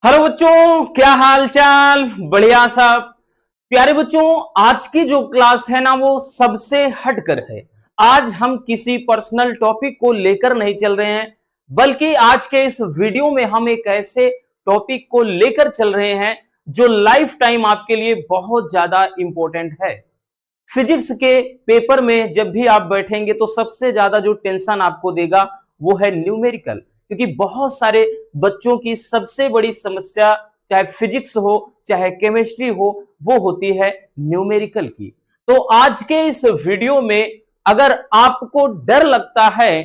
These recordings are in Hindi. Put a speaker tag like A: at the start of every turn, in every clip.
A: हेलो बच्चों, क्या हाल चाल। बढ़िया सब। प्यारे बच्चों, आज की जो क्लास है ना वो सबसे हटकर है। आज हम किसी पर्सनल टॉपिक को लेकर नहीं चल रहे हैं, बल्कि आज के इस वीडियो में हम एक ऐसे टॉपिक को लेकर चल रहे हैं जो लाइफ टाइम आपके लिए बहुत ज्यादा इंपॉर्टेंट है। फिजिक्स के पेपर में जब भी आप बैठेंगे तो सबसे ज्यादा जो टेंशन आपको देगा वो है न्यूमेरिकल, क्योंकि बहुत सारे बच्चों की सबसे बड़ी समस्या चाहे फिजिक्स हो चाहे केमिस्ट्री हो वो होती है न्यूमेरिकल की। तो आज के इस वीडियो में अगर आपको डर लगता है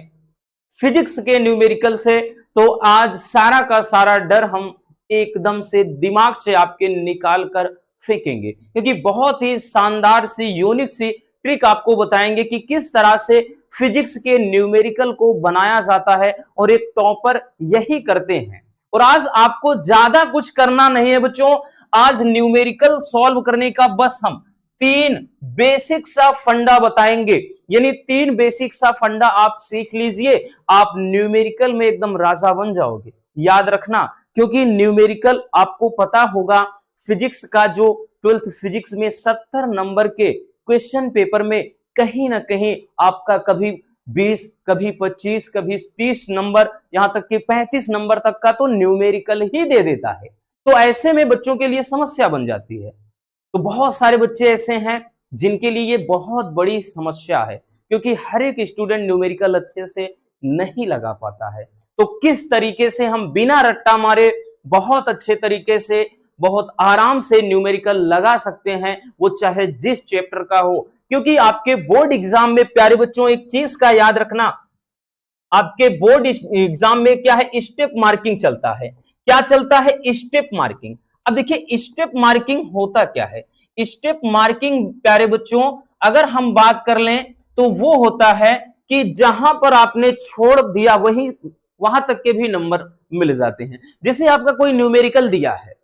A: फिजिक्स के न्यूमेरिकल से तो आज सारा का सारा डर हम एकदम से दिमाग से आपके निकाल कर फेंकेंगे, क्योंकि बहुत ही शानदार सी यूनिक सी ट्रिक आपको बताएंगे कि किस तरह से फिजिक्स के न्यूमेरिकल को बनाया जाता है और एक टॉपर यही करते हैं। और आज आपको ज्यादा कुछ करना नहीं है बच्चों, आज न्यूमेरिकल सॉल्व करने का बस हम तीन बेसिक सा फंडा बताएंगे, यानी तीन बेसिक सा फंडा आप सीख लीजिए, आप न्यूमेरिकल में एकदम राजा बन जाओगे। याद रखना, क्योंकि न्यूमेरिकल आपको पता होगा फिजिक्स का जो 12th फिजिक्स में 70 नंबर के क्वेश्चन पेपर में कहीं ना कहीं आपका कभी 20, कभी 25, कभी 30 नंबर, यहां तक कि 35 नंबर तक का तो न्यूमेरिकल ही दे देता है। तो ऐसे में बच्चों के लिए समस्या बन जाती है। तो बहुत सारे बच्चे ऐसे हैं जिनके लिए ये बहुत बड़ी समस्या है, क्योंकि हर एक स्टूडेंट न्यूमेरिकल अच्छे से नहीं लगा पाता है। तो किस तरीके से हम बिना रट्टा मारे बहुत अच्छे तरीके से बहुत आराम से न्यूमेरिकल लगा सकते हैं, वो चाहे जिस चैप्टर का हो। क्योंकि आपके बोर्ड एग्जाम में प्यारे बच्चों एक चीज का याद रखना, आपके बोर्ड एग्जाम में क्या है, स्टेप मार्किंग चलता है। क्या चलता है? Step marking. अब देखिए स्टेप मार्किंग होता क्या है। स्टेप मार्किंग प्यारे बच्चों अगर हम बात कर लें तो वो होता है कि जहां पर आपने छोड़ दिया वही वहां तक के भी नंबर मिल जाते हैं। जैसे आपका कोई न्यूमेरिकल दिया है,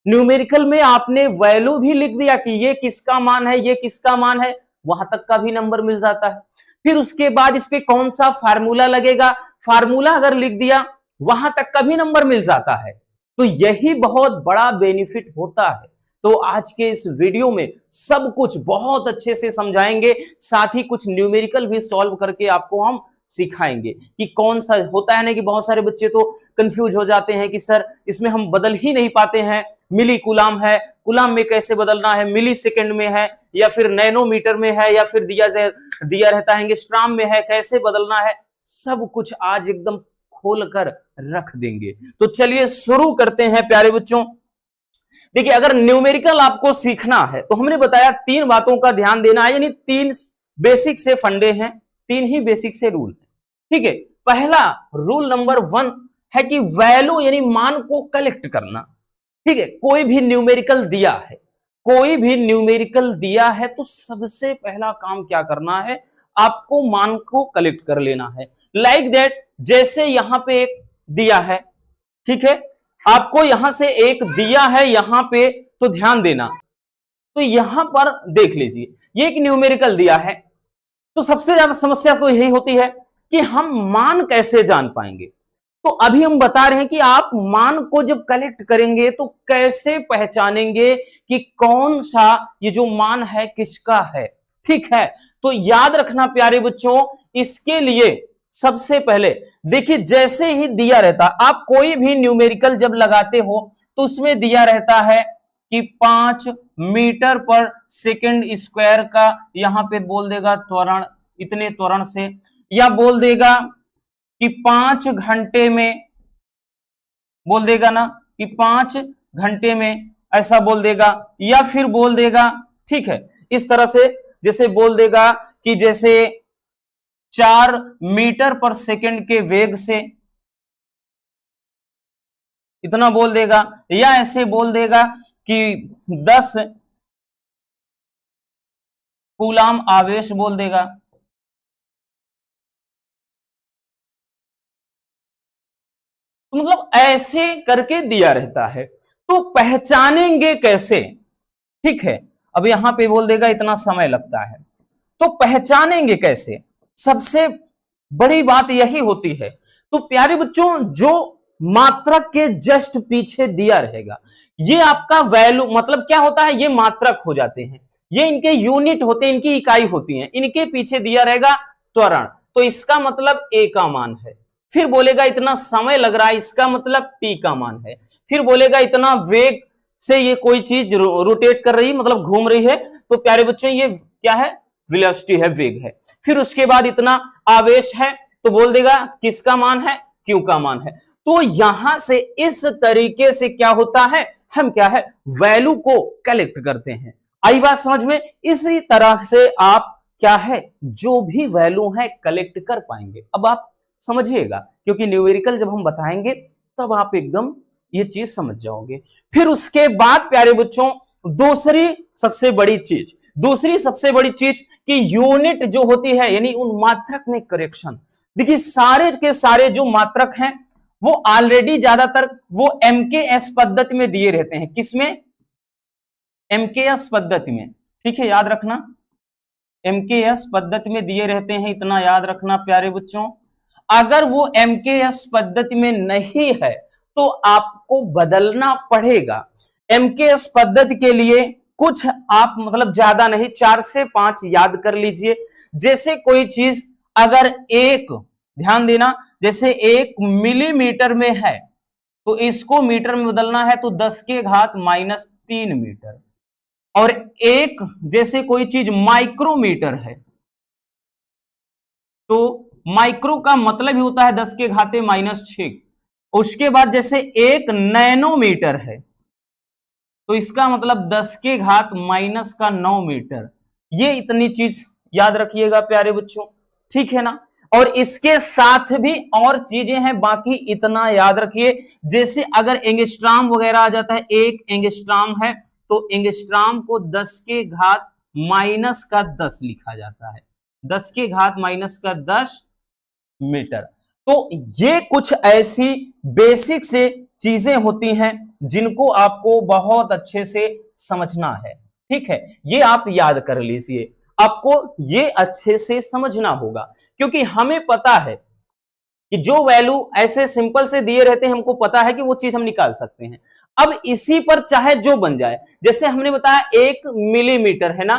A: न्यूमेरिकल में आपने वैल्यू भी लिख दिया कि ये किसका मान है, ये किसका मान है, वहां तक का भी नंबर मिल जाता है। फिर उसके बाद इस पे कौन सा फार्मूला लगेगा, फार्मूला अगर लिख दिया वहां तक का भी नंबर मिल जाता है। तो यही बहुत बड़ा बेनिफिट होता है। तो आज के इस वीडियो में सब कुछ बहुत अच्छे से समझाएंगे, साथ ही कुछ न्यूमेरिकल भी सॉल्व करके आपको हम सिखाएंगे कि कौन सा होता है ना, कि बहुत सारे बच्चे तो कंफ्यूज हो जाते हैं कि सर इसमें हम बदल ही नहीं पाते हैं, मिली कुलाम है, कुलाम में कैसे बदलना है, मिली सेकेंड में है या फिर नैनोमीटर में है या फिर दिया रहता है एंगस्ट्राम में है, कैसे बदलना है, सब कुछ आज एकदम खोल कर रख देंगे। तो चलिए शुरू करते हैं प्यारे बच्चों। देखिए अगर न्यूमेरिकल आपको सीखना है तो हमने बताया तीन बातों का ध्यान देना है, यानी तीन बेसिक से फंडे हैं, तीन ही बेसिक से रूल है। ठीक है, पहला रूल नंबर 1 है कि वैल्यू यानी मान को कलेक्ट करना। ठीक है, कोई भी न्यूमेरिकल दिया है, कोई भी न्यूमेरिकल दिया है तो सबसे पहला काम क्या करना है, आपको मान को कलेक्ट कर लेना है। लाइक दैट, जैसे यहां पे एक दिया है, ठीक है, आपको यहां से एक दिया है यहां पे, तो ध्यान देना। तो यहां पर देख लीजिए ये एक न्यूमेरिकल दिया है, तो सबसे ज्यादा समस्या तो यही होती है कि हम मान कैसे जान पाएंगे। तो अभी हम बता रहे हैं कि आप मान को जब कलेक्ट करेंगे तो कैसे पहचानेंगे कि कौन सा ये जो मान है किसका है। ठीक है, तो याद रखना प्यारे बच्चों, इसके लिए सबसे पहले देखिए जैसे ही दिया रहता, आप कोई भी न्यूमेरिकल जब लगाते हो तो उसमें दिया रहता है कि 5 मीटर पर सेकंड स्क्वायर का यहां पे बोल देगा त्वरण, इतने त्वरण से, या बोल देगा कि 5 घंटे में, बोल देगा ना कि 5 घंटे में, ऐसा बोल देगा, या फिर बोल देगा, ठीक है, इस तरह से जैसे बोल देगा कि जैसे 4 मीटर पर सेकंड के वेग से इतना बोल देगा, या ऐसे बोल देगा कि 10 कूलाम आवेश बोल देगा। तो मतलब ऐसे करके दिया रहता है, तो पहचानेंगे कैसे। ठीक है, अब यहां पे बोल देगा इतना समय लगता है, तो पहचानेंगे कैसे, सबसे बड़ी बात यही होती है। तो प्यारे बच्चों जो मात्रक के जस्ट पीछे दिया रहेगा। ये आपका वैल्यू मतलब क्या होता है, ये मात्रक हो जाते हैं, ये इनके यूनिट होते हैं, इनकी इकाई होती है, इनके पीछे दिया रहेगा त्वरण, तो इसका मतलब ए का मान है। फिर बोलेगा इतना समय लग रहा है, इसका मतलब टी का मान है। फिर बोलेगा इतना वेग से ये कोई चीज रोटेट कर रही है, मतलब घूम रही है, तो प्यारे बच्चों ये क्या है, वेलोसिटी है, वेग है। फिर उसके बाद इतना आवेश है, तो बोल देगा किसका मान है, क्यू का मान है। तो यहां से इस तरीके से क्या होता है, हम क्या है वैल्यू को कलेक्ट करते हैं। आई बात समझ में? इसी तरह से आप क्या है जो भी वैल्यू है कलेक्ट कर पाएंगे। अब आप समझिएगा, क्योंकि न्यूमेरिकल जब हम बताएंगे तब आप एकदम ये चीज समझ जाओगे। फिर उसके बाद प्यारे बच्चों दूसरी सबसे बड़ी चीज कि यूनिट जो होती है, यानी उन मात्रक में करेक्शन। देखिए सारे के सारे जो मात्रक हैं वो ऑलरेडी ज्यादातर वो एमकेएस पद्धति में दिए रहते हैं। किसमें? एमकेएस पद्धति में। ठीक है, याद रखना, एमकेएस पद्धति में दिए रहते हैं, इतना याद रखना प्यारे बच्चों। अगर वो एमकेएस पद्धति में नहीं है तो आपको बदलना पड़ेगा। एमकेएस पद्धति के लिए कुछ आप मतलब ज्यादा नहीं, 4 से 5 याद कर लीजिए। जैसे कोई चीज अगर एक, ध्यान देना, जैसे 1 मिलीमीटर में है तो इसको मीटर में बदलना है तो 10 के घात -3 मीटर। और एक जैसे कोई चीज माइक्रोमीटर है तो माइक्रो का मतलब ही होता है 10 के घाते -6। उसके बाद जैसे 1 नैनोमीटर है तो इसका मतलब 10 के घात -9 मीटर। ये इतनी चीज याद रखिएगा प्यारे बच्चों, ठीक है ना। और इसके साथ भी और चीजें हैं, बाकी इतना याद रखिए। जैसे अगर एंगस्ट्राम वगैरह आ जाता है, 1 एंगस्ट्राम है तो एंगस्ट्राम को 10 के घात -10 लिखा जाता है, 10 के घात -10 मीटर। तो ये कुछ ऐसी बेसिक से चीजें होती हैं जिनको आपको बहुत अच्छे से समझना है, ठीक है। ये आप याद कर लीजिए, आपको ये अच्छे से समझना होगा, क्योंकि हमें पता है कि जो वैल्यू ऐसे सिंपल से दिए रहते हैं हमको पता है कि वो चीज हम निकाल सकते हैं। अब इसी पर चाहे जो बन जाए, जैसे हमने बताया 1 मिलीमीटर है ना,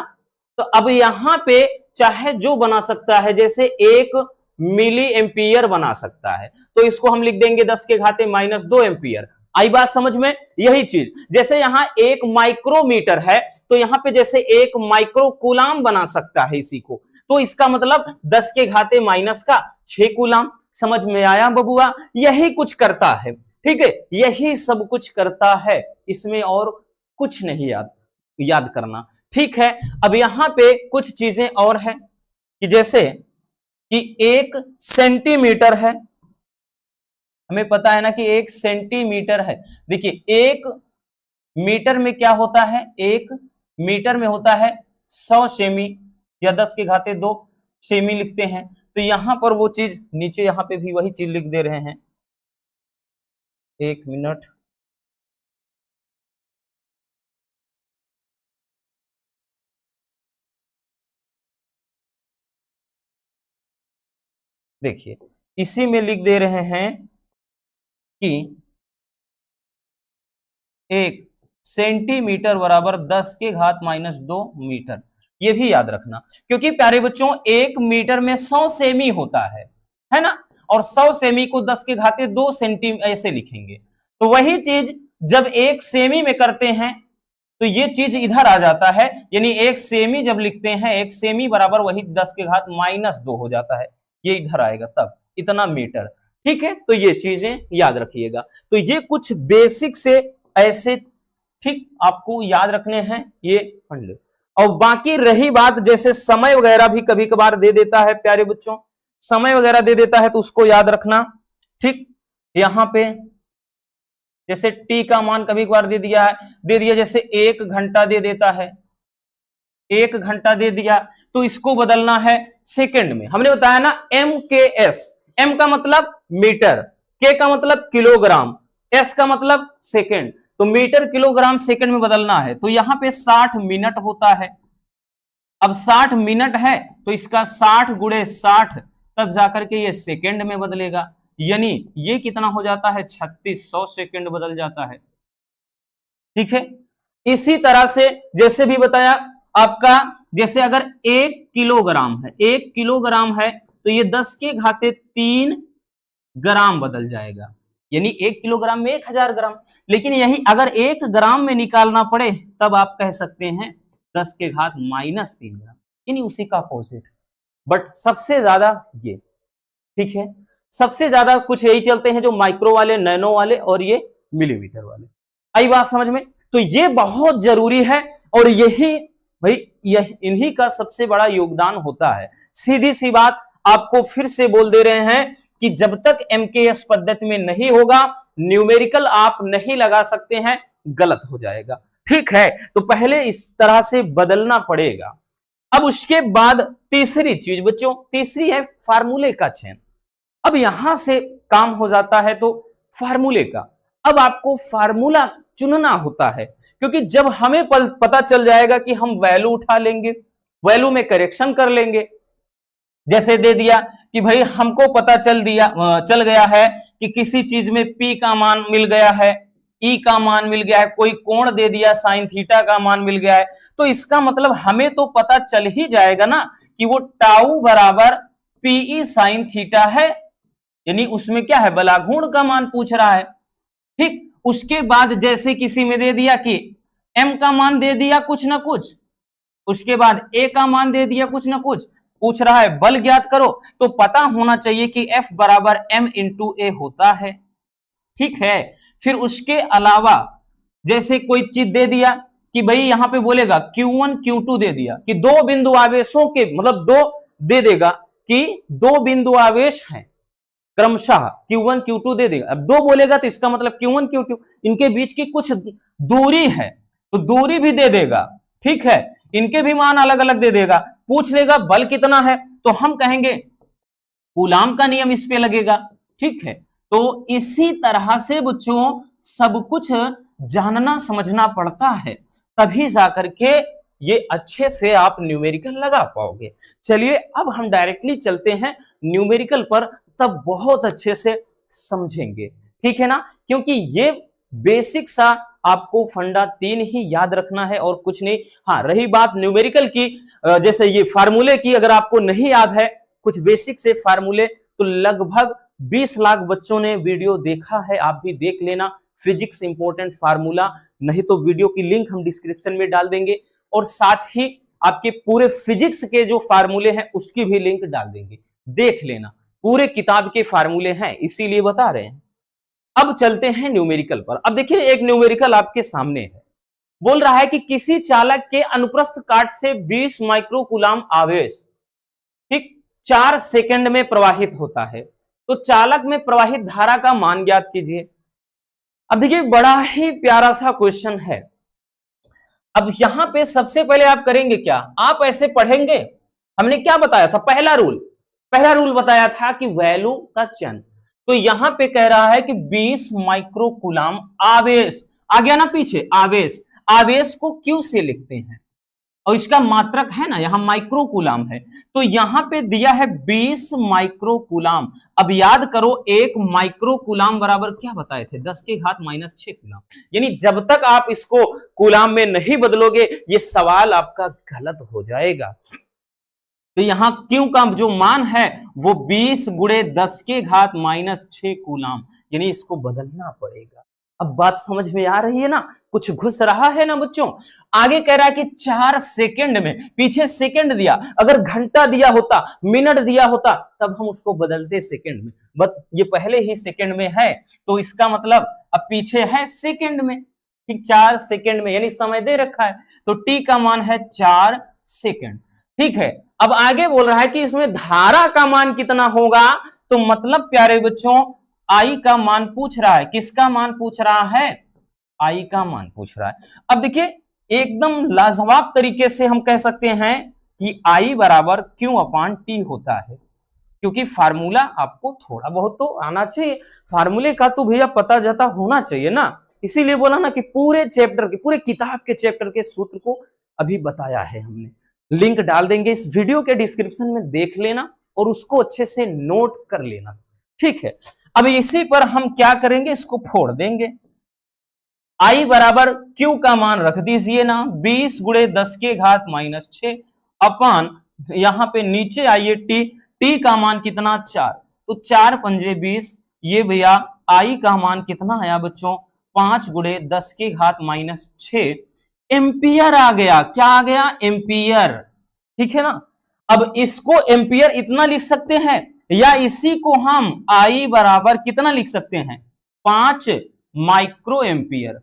A: तो अब यहां पे चाहे जो बना सकता है, जैसे 1 मिली एम्पियर बना सकता है, तो इसको हम लिख देंगे 10 के घाते -2 एम्पियर। आई बात समझ में? यही चीज जैसे यहां 1 माइक्रोमीटर है तो यहां पे जैसे 1 माइक्रो कूलाम बना सकता है इसी को, तो इसका मतलब 10 के घाते -6 कूलाम। समझ में आया बबुआ? यही कुछ करता है, ठीक है, यही सब कुछ करता है, इसमें और कुछ नहीं याद करना, ठीक है। अब यहां पे कुछ चीजें और है कि जैसे कि 1 सेंटीमीटर है, हमें पता है ना कि 1 सेंटीमीटर है। देखिए 1 मीटर में क्या होता है, 1 मीटर में होता है 100 सेमी या 10 के घाते 2 सेमी लिखते हैं। तो यहां पर वो चीज नीचे यहां पे भी वही चीज लिख दे रहे हैं। 1 मिनट, देखिए इसी में लिख दे रहे हैं कि 1 सेंटीमीटर बराबर 10 के घात -2 मीटर। ये भी याद रखना, क्योंकि प्यारे बच्चों 1 मीटर में 100 सेमी होता है ना, और 100 सेमी को 10 के घाते 2 सेंटी ऐसे लिखेंगे। तो वही चीज जब 1 सेमी में करते हैं तो ये चीज इधर आ जाता है, यानी 1 सेमी जब लिखते हैं 1 सेमी बराबर वही 10 के घात -2 हो जाता है, ये इधर आएगा तब इतना मीटर, ठीक है। तो ये चीजें याद रखिएगा। तो ये कुछ बेसिक से ऐसे ठीक आपको याद रखने हैं ये फंड। और बाकी रही बात, जैसे समय वगैरह भी कभी कभार दे देता है प्यारे बच्चों, समय वगैरह दे देता है तो उसको याद रखना, ठीक। यहां पे जैसे टी का मान कभी कभार दे दिया, जैसे 1 घंटा दे देता है, 1 घंटा दे दिया, तो इसको बदलना है सेकंड में। हमने बताया ना MKS, M का मतलब मीटर, K का मतलब किलोग्राम, S का मतलब सेकंड, तो मीटर किलोग्राम सेकंड में बदलना है। तो यहां पे 60 मिनट होता है। अब 60 मिनट है तो इसका 60 × 60 तब जाकर के ये सेकंड में बदलेगा। यानी ये कितना हो जाता है 3600 सेकंड बदल जाता है। ठीक है, इसी तरह से जैसे भी बताया आपका, जैसे अगर 1 किलोग्राम है, 1 किलोग्राम है तो ये 10 के घाते 3 ग्राम बदल जाएगा, यानी 1 किलोग्राम में 1000 ग्राम। लेकिन यही अगर 1 ग्राम में निकालना पड़े तब आप कह सकते हैं 10 के घात -3 ग्राम, यानी उसी का अपोजिट। बट सबसे ज्यादा ये, ठीक है, सबसे ज्यादा कुछ यही चलते हैं जो माइक्रो वाले, नैनो वाले और ये मिलीमीटर वाले। आई बात समझ में? तो ये बहुत जरूरी है और यही भाई इन्हीं का सबसे बड़ा योगदान होता है। सीधी सी बात आपको फिर से बोल दे रहे हैं कि जब तक एमकेएस पद्धति में नहीं होगा न्यूमेरिकल आप नहीं लगा सकते हैं, गलत हो जाएगा। ठीक है, तो पहले इस तरह से बदलना पड़ेगा। अब उसके बाद तीसरी चीज बच्चों, तीसरी है फार्मूले का चयन। अब यहां से काम हो जाता है तो फार्मूले का, अब आपको फार्मूला चुनना होता है, क्योंकि जब हमें पता चल जाएगा कि हम वैल्यू उठा लेंगे, वैल्यू में करेक्शन कर लेंगे। जैसे दे दिया कि भाई हमको पता चल गया है कि किसी चीज में P का मान मिल गया है, E का मान मिल गया है, कोई कोण दे दिया साइन थीटा का मान मिल गया है, तो इसका मतलब हमें तो पता चल ही जाएगा ना कि वो टाउ बराबर PE साइन थीटा है, यानी उसमें क्या है, बलाघूर्ण का मान पूछ रहा है। ठीक, उसके बाद जैसे किसी में दे दिया कि M का मान दे दिया कुछ ना कुछ, उसके बाद A का मान दे दिया कुछ ना कुछ, पूछ रहा है बल ज्ञात करो, तो पता होना चाहिए कि F बराबर M इंटू A होता है। ठीक है, फिर उसके अलावा जैसे कोई चीज दे दिया कि भाई यहां पे बोलेगा Q1 Q2 दे दिया कि दो बिंदु आवेशों के, मतलब दो दे देगा कि दो बिंदु आवेश हैं क्रमशः Q1 Q2 दे देगा। अब दो बोलेगा तो इसका मतलब Q1 Q2 इनके बीच की कुछ दूरी है तो दूरी भी दे देगा। ठीक है, इनके भी मान अलग अलग दे देगा। पूछ लेगा बल कितना है तो हम कहेंगे कूलाम का नियम इस पे लगेगा। ठीक है, तो इसी तरह से बच्चों सब कुछ जानना समझना पड़ता है, तभी जाकर के ये अच्छे से आप न्यूमेरिकल लगा पाओगे। चलिए अब हम डायरेक्टली चलते हैं न्यूमेरिकल पर, तब बहुत अच्छे से समझेंगे। ठीक है ना, क्योंकि ये बेसिक सा आपको फंडा 3 ही याद रखना है और कुछ नहीं। हाँ, रही बात न्यूमेरिकल की, जैसे ये फार्मूले की अगर आपको नहीं याद है कुछ बेसिक से फार्मूले, तो लगभग 20 लाख बच्चों ने वीडियो देखा है, आप भी देख लेना। फिजिक्स इंपॉर्टेंट फार्मूला, नहीं तो वीडियो की लिंक हम डिस्क्रिप्शन में डाल देंगे और साथ ही आपके पूरे फिजिक्स के जो फार्मूले हैं उसकी भी लिंक डाल देंगे, देख लेना। पूरे किताब के फार्मूले हैं, इसीलिए बता रहे हैं। अब चलते हैं न्यूमेरिकल पर। अब देखिए एक न्यूमेरिकल आपके सामने है, बोल रहा है कि किसी चालक के अनुप्रस्थ काट से 20 माइक्रोकूलाम आवेश, ठीक, 4 सेकंड में प्रवाहित होता है, तो चालक में प्रवाहित धारा का मान ज्ञात कीजिए। अब देखिए बड़ा ही प्यारा सा क्वेश्चन है। अब यहां पे सबसे पहले आप करेंगे क्या, आप ऐसे पढ़ेंगे, हमने क्या बताया था, पहला रूल बताया था कि वैल्यू का चयन। तो यहां पे कह रहा है कि 20 माइक्रोकूलाम आवेश, आ गया ना पीछे, आवेश को क्यू से लिखते हैं और इसका मात्रक है ना यहां माइक्रोकूलाम है, तो यहां पे दिया है 20 माइक्रोकूलाम। अब याद करो एक माइक्रोकूलाम बराबर क्या बताए थे, 10 के घात -6 कूलाम। यानी जब तक आप इसको कूलाम में नहीं बदलोगे ये सवाल आपका गलत हो जाएगा। तो यहां क्यू का जो मान है वो 20 गुणे 10 के घात -6 कूलाम, यानी इसको बदलना पड़ेगा। अब बात समझ में आ रही है ना, कुछ घुस रहा है ना बच्चों। आगे कह रहा है कि 4 सेकंड में, पीछे सेकंड दिया, अगर घंटा दिया होता, मिनट दिया होता, तब हम उसको बदलते सेकंड में, बट ये पहले ही सेकंड में है, तो इसका मतलब अब पीछे है सेकंड में। ठीक, 4 सेकंड में, यानी समय दे रखा है, तो टी का मान है 4 सेकंड। ठीक है, अब आगे बोल रहा है कि इसमें धारा का मान कितना होगा, तो मतलब प्यारे बच्चों आई का मान पूछ रहा है। किसका मान पूछ रहा है, आई का मान पूछ रहा है। अब देखिए एकदम लाजवाब तरीके से हम कह सकते हैं कि आई बराबर क्यू अपान टी होता है, क्योंकि फार्मूला आपको थोड़ा बहुत तो आना चाहिए, फार्मूले का तो भैया पता जाता होना चाहिए ना। इसीलिए बोला ना कि पूरे चैप्टर के, पूरे किताब के चैप्टर के सूत्र को अभी बताया है हमने, लिंक डाल देंगे इस वीडियो के डिस्क्रिप्शन में, देख लेना और उसको अच्छे से नोट कर लेना। ठीक है, अब इसी पर हम क्या करेंगे, इसको फोड़ देंगे। I बराबर Q का मान रख दीजिए ना, 20 गुणे 10 के घात माइनस 6 अपान, यहां पे नीचे आइए T का मान कितना 4, तो 4 पंजे 20, ये भैया I का मान कितना आया बच्चों 5 गुणे 10 के घात माइनस 6 एम्पियर आ गया। क्या आ गया, एम्पियर। ठीक है ना। अब इसको एम्पियर इतना लिख सकते हैं, या इसी को हम I बराबर कितना लिख सकते हैं 5 माइक्रो एम्पियर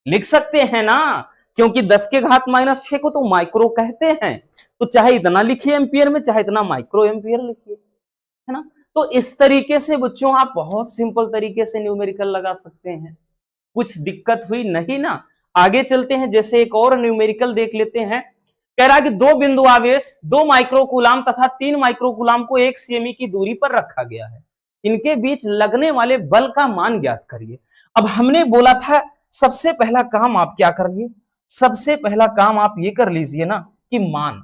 A: लिख सकते हैं ना, क्योंकि 10 के घात माइनस 6 को तो माइक्रो कहते हैं, तो चाहे इतना लिखिए एम्पियर में, चाहे इतना माइक्रो एम्पियर लिखिए, है ना। तो इस तरीके से बच्चों आप बहुत सिंपल तरीके से न्यूमेरिकल लगा सकते हैं। कुछ दिक्कत हुई नहीं ना। आगे चलते हैं, जैसे एक और न्यूमेरिकल देख लेते हैं। कह रहा है कि दो बिंदु आवेश 2 माइक्रोकूलाम तथा 3 माइक्रोकूलाम को 1 सेमी की दूरी पर रखा गया है, इनके बीच लगने वाले बल का मान ज्ञात करिए। अब हमने बोला था सबसे पहला काम आप क्या करिए, सबसे पहला काम आप ये कर लीजिए ना कि मान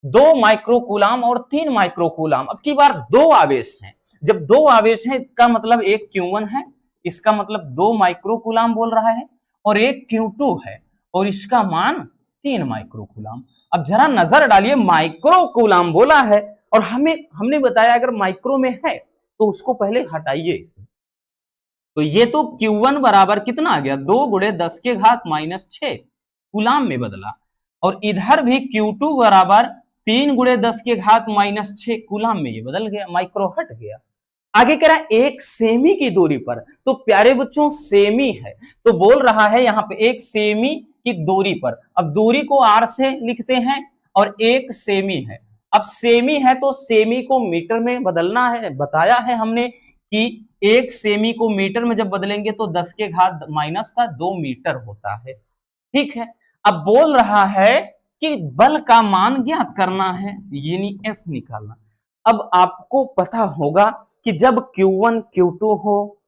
A: 2 माइक्रोकूलाम और 3 माइक्रोकूलाम, अब की बार 2 आवेश हैं। जब 2 आवेश हैं इसका मतलब एक Q1 है, इसका मतलब 2 माइक्रोकूलाम बोल रहा है, और एक Q2 है और इसका मान 3 माइक्रोकूलाम। अब जरा नजर डालिए, माइक्रोकूलाम बोला है और हमने बताया अगर माइक्रो में है तो उसको पहले हटाइए इसे। तो ये तो Q1 बराबर कितना आ गया 2 गुणे 10 के घात माइनस 6 कूलाम में बदला, और इधर भी Q2 बराबर 3 गुणे 10 के घात माइनस 6 कूलाम में ये बदल गया, माइक्रो हट गया। आगे कह रहा है 1 सेमी की दूरी पर, तो प्यारे बच्चों सेमी है तो बोल रहा है यहां पे 1 सेमी की दूरी पर। अब दूरी को R से लिखते हैं और 1 सेमी है। अब सेमी है तो सेमी को मीटर में बदलना है, बताया है हमने कि 1 सेमी को मीटर में जब बदलेंगे तो 10 के घात माइनस का 2 मीटर होता है। ठीक है। अब बोल रहा है कि बल का मान ज्ञात करना है, यानी F निकालना। अब आपको पता होगा कि जब Q1 Q2 हो,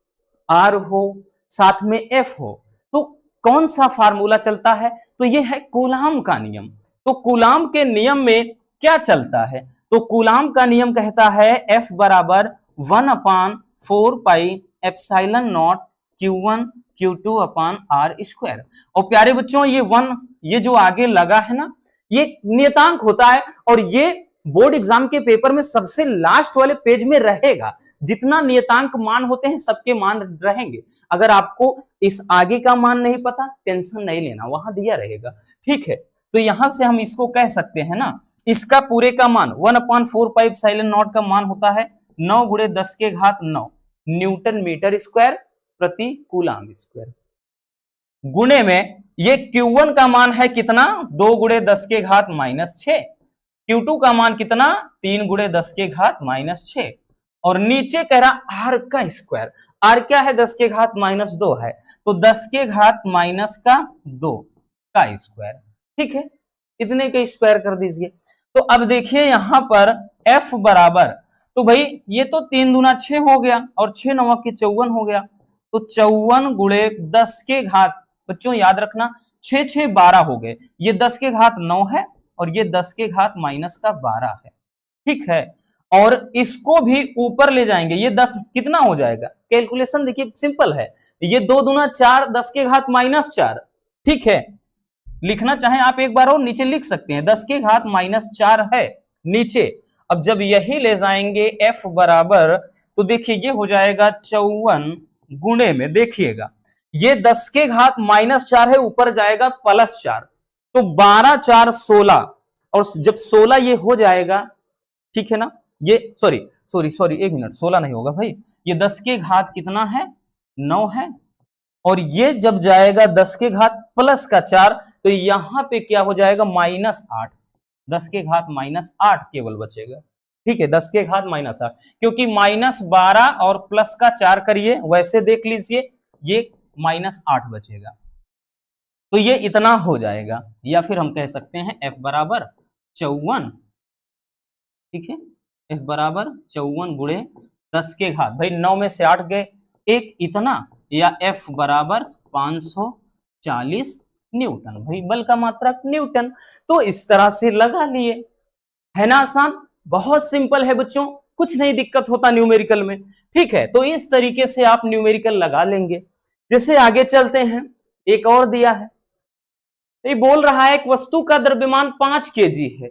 A: R हो, साथ में F हो, तो कौन सा फार्मूला चलता है, तो ये है कूलाम का नियम। तो कूलाम के नियम में क्या चलता है, तो कूलाम का नियम कहता है F बराबर 1/4 pi epsilon not Q1 Q2 upon R square. और प्यारे बच्चों ये 1 ये जो आगे लगा है ना, ये नियतांक होता है और ये बोर्ड एग्जाम के पेपर में सबसे लास्ट वाले पेज में रहेगा। जितना नियतांक मान होते हैं सबके मान रहेंगे। अगर आपको इस आगे का मान नहीं पता टेंशन नहीं लेना, वहां दिया रहेगा। ठीक है। तो यहां से हम इसको कह सकते हैं ना, इसका पूरे का मान 1/4 पाई एप्सिलॉन नॉट का मान होता है 9 गुणे 10 के घात 9 न्यूटन मीटर स्क्वायर प्रति कूलाम स्क्वायर। गुणे में ये Q1 का मान है कितना 2 गुणे 10 के घात माइनस 6, Q2 का मान कितना 3 गुणे 10 के घात माइनस 6, और नीचे कह रहा R का स्क्वायर। R क्या है 10 के घात माइनस 2 है, तो 10 के घात माइनस का 2 का स्क्वायर। ठीक है, इतने के स्क्वायर कर दीजिए। तो अब देखिए यहां पर F बराबर, तो भाई ये तो 3 दूना 6 हो गया और 6 9 की 54 हो गया, तो 54 गुणे 10 के घात, बच्चों याद रखना 6 6 12 हो गए, ये 10 के घात 9 है और ये 10 के घात माइनस का 12 है। ठीक है, और इसको भी ऊपर ले जाएंगे, ये 10 कितना हो जाएगा, कैलकुलेशन देखिए सिंपल है, ये 2 दूना 4 10 के घात माइनस 4। ठीक है, लिखना चाहे आप एक बार और नीचे लिख सकते हैं, 10 के घात माइनस 4 है नीचे। अब जब यही ले जाएंगे F बराबर, तो देखिए ये हो जाएगा 54 गुणे में, देखिएगा ये 10 के घात माइनस 4 है, ऊपर जाएगा प्लस 4, तो 12 4 16, और जब 16 ये हो जाएगा, ठीक है ना, ये सॉरी 1 मिनट, 16 नहीं होगा भाई, ये 10 के घात कितना है 9 है, और ये जब जाएगा 10 के घात प्लस का 4, तो यहां पे क्या हो जाएगा माइनस 8, 10 के घात माइनस 8 केवल बचेगा। ठीक है, 10 के घात माइनस 8, क्योंकि माइनस 12 और प्लस का 4 करिए, वैसे देख लीजिए ये माइनस 8 बचेगा, तो ये इतना हो जाएगा। या फिर हम कह सकते हैं F बराबर 54, ठीक है, F बराबर 54 गुणे 10 के घात, भाई 9 में से 8 गए, एक इतना, या F बराबर 540 न्यूटन, भाई बल का मात्रक न्यूटन। तो इस तरह से लगा लिए, है ना आसान, बहुत सिंपल है बच्चों। कुछ नहीं दिक्कत होता न्यूमेरिकल में। ठीक है, तो इस तरीके से आप न्यूमेरिकल लगा लेंगे। जैसे आगे चलते हैं, एक और दिया है, ये बोल रहा है एक वस्तु का द्रव्यमान 5 केजी है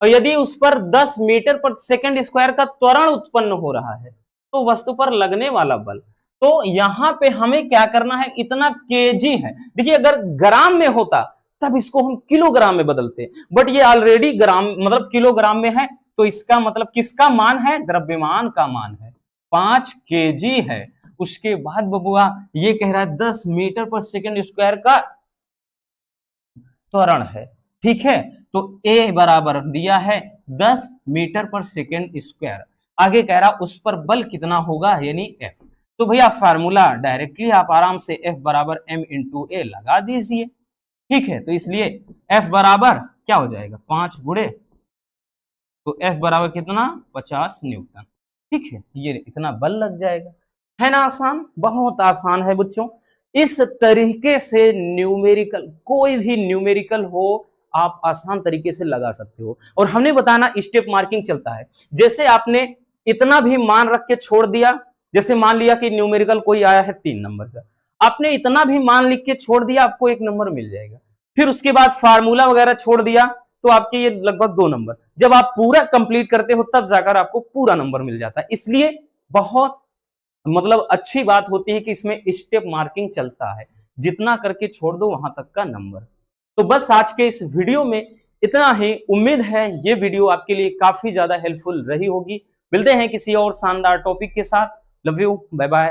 A: और यदि उस पर 10 मीटर पर सेकंड स्क्वायर का त्वरण उत्पन्न हो रहा है तो वस्तु पर लगने वाला बल। तो यहां पे हमें क्या करना है, इतना केजी है। देखिए अगर ग्राम में होता तब इसको हम किलोग्राम में बदलते, बट ये ऑलरेडी ग्राम मतलब किलोग्राम में है, तो इसका मतलब किसका मान है, द्रव्यमान का मान है, 5 केजी है। उसके बाद बबुआ ये कह रहा है 10 मीटर पर सेकंड स्क्वायर का त्वरण है। ठीक है, तो ए बराबर दिया है 10 मीटर पर सेकंड स्क्वायर। आगे कह रहा उस पर बल कितना होगा, यानी एफ। तो भैया फार्मूला डायरेक्टली आप आराम से एफ बराबर एम इंटू ए लगा दीजिए। ठीक है, तो इसलिए एफ बराबर क्या हो जाएगा, 5 गुणे, तो एफ बराबर कितना, 50 न्यूटन। ठीक है, ये इतना बल लग जाएगा। है ना आसान, बहुत आसान है बच्चों। इस तरीके से न्यूमेरिकल, कोई भी न्यूमेरिकल हो आप आसान तरीके से लगा सकते हो। और हमने बताना स्टेप मार्किंग चलता है। जैसे आपने इतना भी मान रख के छोड़ दिया, जैसे मान लिया कि न्यूमेरिकल कोई आया है 3 नंबर का, आपने इतना भी मान लिख के छोड़ दिया, आपको 1 नंबर मिल जाएगा। फिर उसके बाद फार्मूला वगैरह छोड़ दिया तो आपके ये लगभग 2 नंबर। जब आप पूरा कंप्लीट करते हो तब जाकर आपको पूरा नंबर मिल जाता है। इसलिए बहुत मतलब अच्छी बात होती है कि इसमें स्टेप मार्किंग चलता है, जितना करके छोड़ दो वहां तक का नंबर। तो बस आज के इस वीडियो में इतना ही। उम्मीद है ये वीडियो आपके लिए काफी ज्यादा हेल्पफुल रही होगी। मिलते हैं किसी और शानदार टॉपिक के साथ। Love you, bye bye,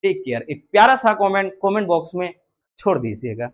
A: take care. एक प्यारा सा कमेंट बॉक्स में छोड़ दीजिएगा।